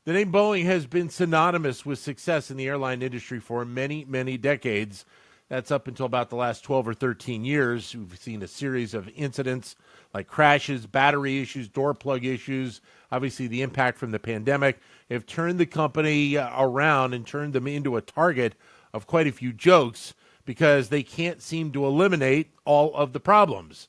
The name Boeing has been synonymous with success in the airline industry for many, many decades. That's up until about the last 12 or 13 years. We've seen a series of incidents like crashes, battery issues, door plug issues. Obviously, the impact from the pandemic have turned the company around and turned them into a target of quite a few jokes because they can't seem to eliminate all of the problems.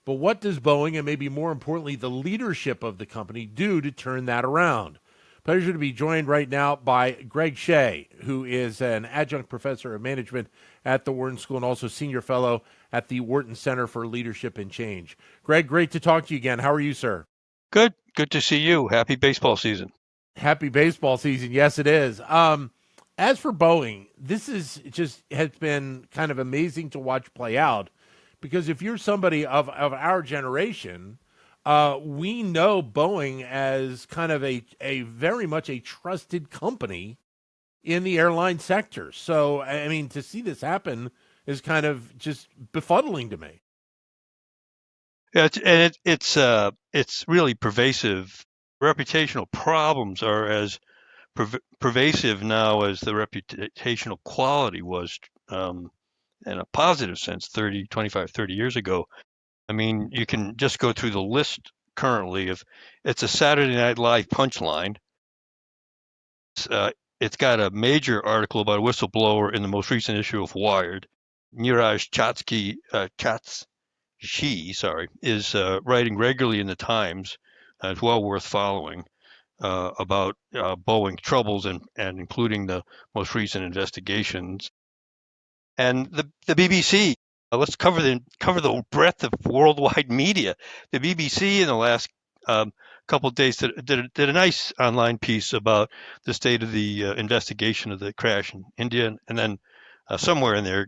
But what does Boeing, and maybe more importantly, the leadership of the company, do to turn that around? Pleasure to be joined right now by Greg Shea, who is an adjunct professor of management at the Wharton School and also senior fellow at the Wharton Center for Leadership and Change. Greg, great to talk to you again. How are you, sir? Good. Good to see you. Happy baseball season. Happy baseball season. Yes, it is. As for Boeing, this is just has been kind of amazing to watch play out because if you're somebody of our generation, we know Boeing as kind of a very much a trusted company in the airline sector. So, I mean, to see this happen is kind of just befuddling to me. Yeah, it's really pervasive. Reputational problems are as pervasive now as the reputational quality was in a positive sense 30, 25, 30 years ago. I mean, you can just go through the list currently of it's a Saturday Night Live punchline. It's got a major article about a whistleblower in the most recent issue of Wired. Niraj She, sorry, is writing regularly in the Times. It's well worth following about Boeing troubles and including the most recent investigations. And the BBC. Let's cover the breadth of worldwide media. The BBC in the last couple of days did a nice online piece about the state of the investigation of the crash in India, and then somewhere in there,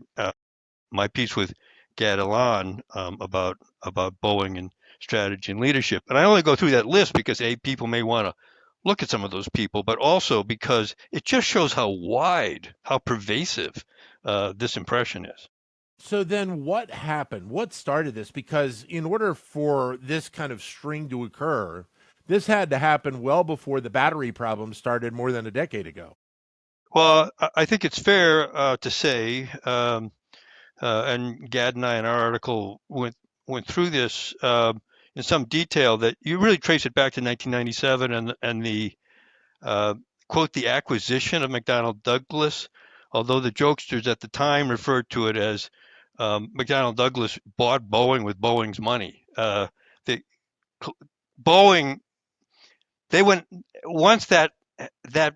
my piece with Gad Elan about Boeing and strategy and leadership. And I only go through that list because people may want to look at some of those people, but also because it just shows how wide, how pervasive this impression is. So then what happened? What started this? Because in order for this kind of string to occur, this had to happen well before the battery problem started more than a decade ago. Well, I think it's fair to say, and Gad and I in our article went through this in some detail, that you really trace it back to 1997 and the uh, quote the acquisition of McDonnell Douglas, although the jokesters at the time referred to it as McDonnell Douglas bought Boeing with Boeing's money. The Boeing they went once that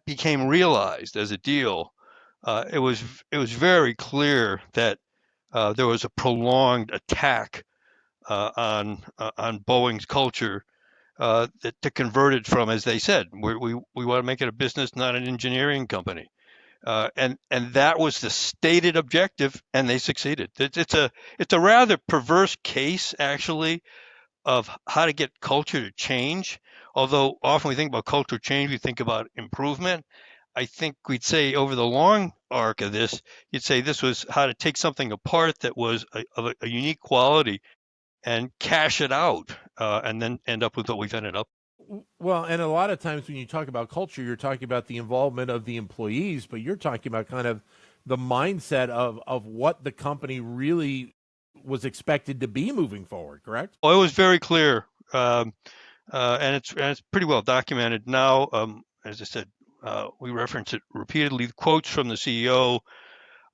became realized as a deal. It was very clear that there was a prolonged attack on Boeing's culture to convert it from, as they said, we want to make it a business, not an engineering company. And that was the stated objective, and they succeeded. It's a rather perverse case, actually, of how to get culture to change. Although often we think about culture change, we think about improvement. I think we'd say over the long arc of this, you'd say this was how to take something apart that was of a unique quality and cash it out, and then end up with what we've ended up. Well, and a lot of times when you talk about culture, you're talking about the involvement of the employees, but you're talking about kind of the mindset of what the company really was expected to be moving forward, correct? Well, it was very clear, and it's pretty well documented now. As I said, we reference it repeatedly. Quotes from the CEO,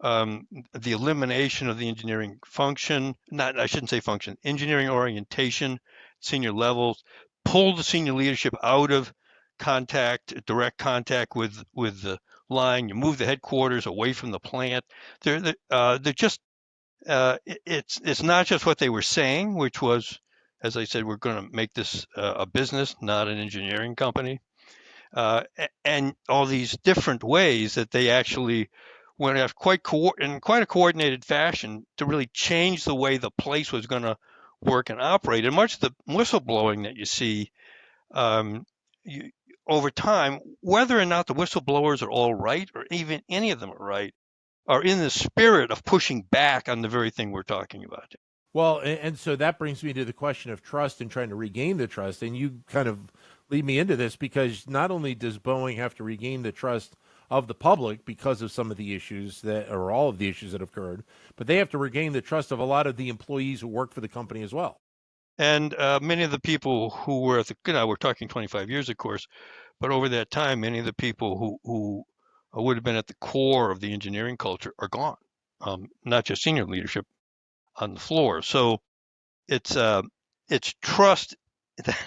the elimination of the engineering function, not I shouldn't say function, engineering orientation, senior levels, pull the senior leadership out of direct contact with the line. You move the headquarters away from the plant. They're just it's not just what they were saying, which was, as I said, we're going to make this a business, not an engineering company, and all these different ways that they actually went after in quite a coordinated fashion to really change the way the place was going to work and operate. And much of the whistleblowing that you see um, you, over time, whether or not the whistleblowers are all right or even any of them are right, are in the spirit of pushing back on the very thing we're talking about. Well, and so that brings me to the question of trust and trying to regain the trust. And you kind of lead me into this, because not only does Boeing have to regain the trust of the public because of some of the issues that, or all of the issues that have occurred, but they have to regain the trust of a lot of the employees who work for the company as well. And many of the people who were at the, we're talking 25 years, of course, but over that time, many of the people who would have been at the core of the engineering culture are gone. Not just senior leadership on the floor. So it's uh, it's trust that,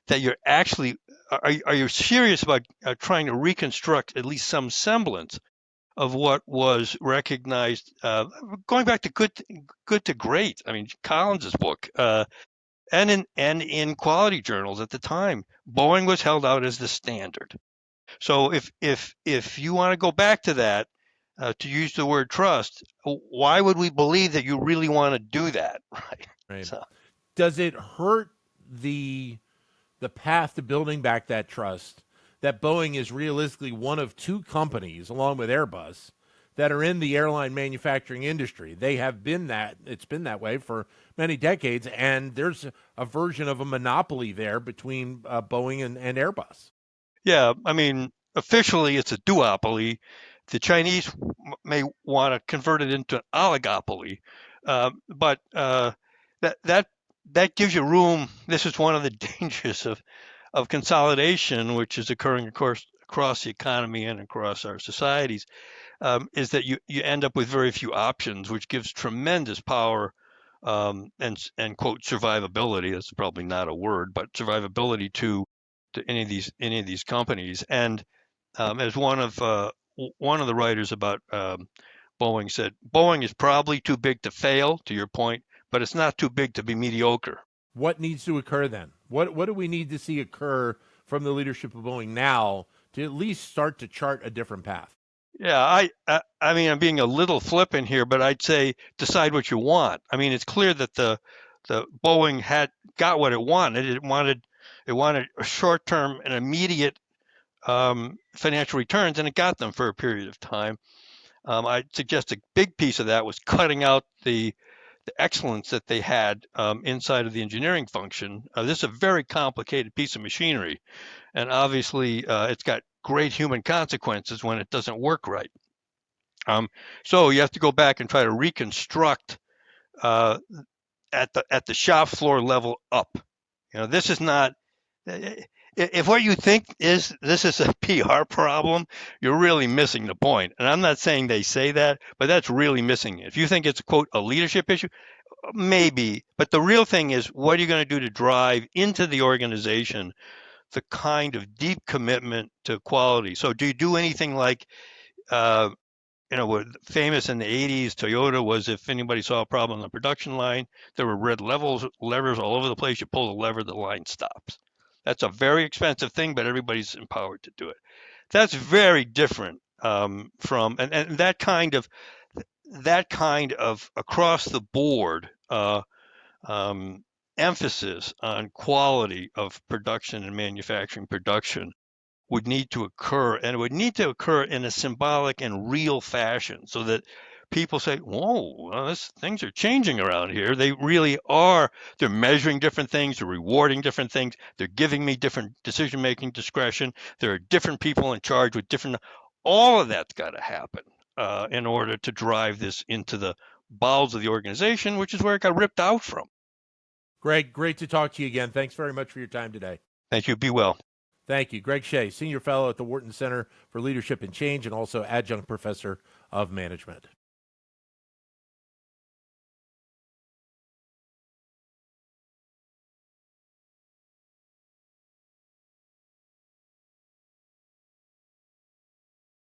that you're actually are you serious about trying to reconstruct at least some semblance of what was recognized, going back to good to great. I mean, Collins's book, and in quality journals at the time, Boeing was held out as the standard. So if you want to go back to that, to use the word trust, why would we believe that you really want to do that, right? Right. So Does it hurt the path to building back that trust that Boeing is realistically one of two companies, along with Airbus, that are in the airline manufacturing industry? They have been that, it's been that way for many decades, and there's a version of a monopoly there between Boeing and Airbus. yeah, I mean, officially it's a duopoly. The Chinese may want to convert it into an oligopoly, but that that that gives you room. This is one of the dangers of consolidation, which is occurring, of course, across the economy and across our societies, is that you end up with very few options, which gives tremendous power, and quote survivability. That's probably not a word, but survivability to any of these companies. And as one of the writers about Boeing said, Boeing is probably too big to fail, to your point, but it's not too big to be mediocre. What needs to occur then? What do we need to see occur from the leadership of Boeing now to at least start to chart a different path? Yeah, I mean, I'm being a little flippant here, but I'd say decide what you want. I mean, it's clear that the Boeing had got what it wanted. It wanted a short term and immediate financial returns, and it got them for a period of time. I'd suggest a big piece of that was cutting out the excellence that they had inside of the engineering function. This is a very complicated piece of machinery, and obviously it's got great human consequences when it doesn't work right. Um, so you have to go back and try to reconstruct uh, at the shop floor level up. This is not. If what you think is this is a PR problem, you're really missing the point. And I'm not saying they say that, but that's really missing it. If you think it's quote a leadership issue, maybe. But the real thing is, what are you going to do to drive into the organization the kind of deep commitment to quality? So do you do anything like uh, what famous in the 80s Toyota was, if anybody saw a problem on the production line, there were red levers all over the place. You pull the lever, the line stops. That's a very expensive thing, but everybody's empowered to do it. That's very different from and that kind of across the board um, emphasis on quality of production and manufacturing production would need to occur, and it would need to occur in a symbolic and real fashion so that people say, whoa, well, things are changing around here. They really are. They're measuring different things, they're rewarding different things, they're giving me different decision making discretion. There are different people in charge with different, all of that's got to happen in order to drive this into the bowels of the organization, which is where it got ripped out from. Greg, great to talk to you again. Thanks very much for your time today. Thank you. Be well. Thank you. Greg Shea, Senior Fellow at the Wharton Center for Leadership and Change and also Adjunct Professor of Management.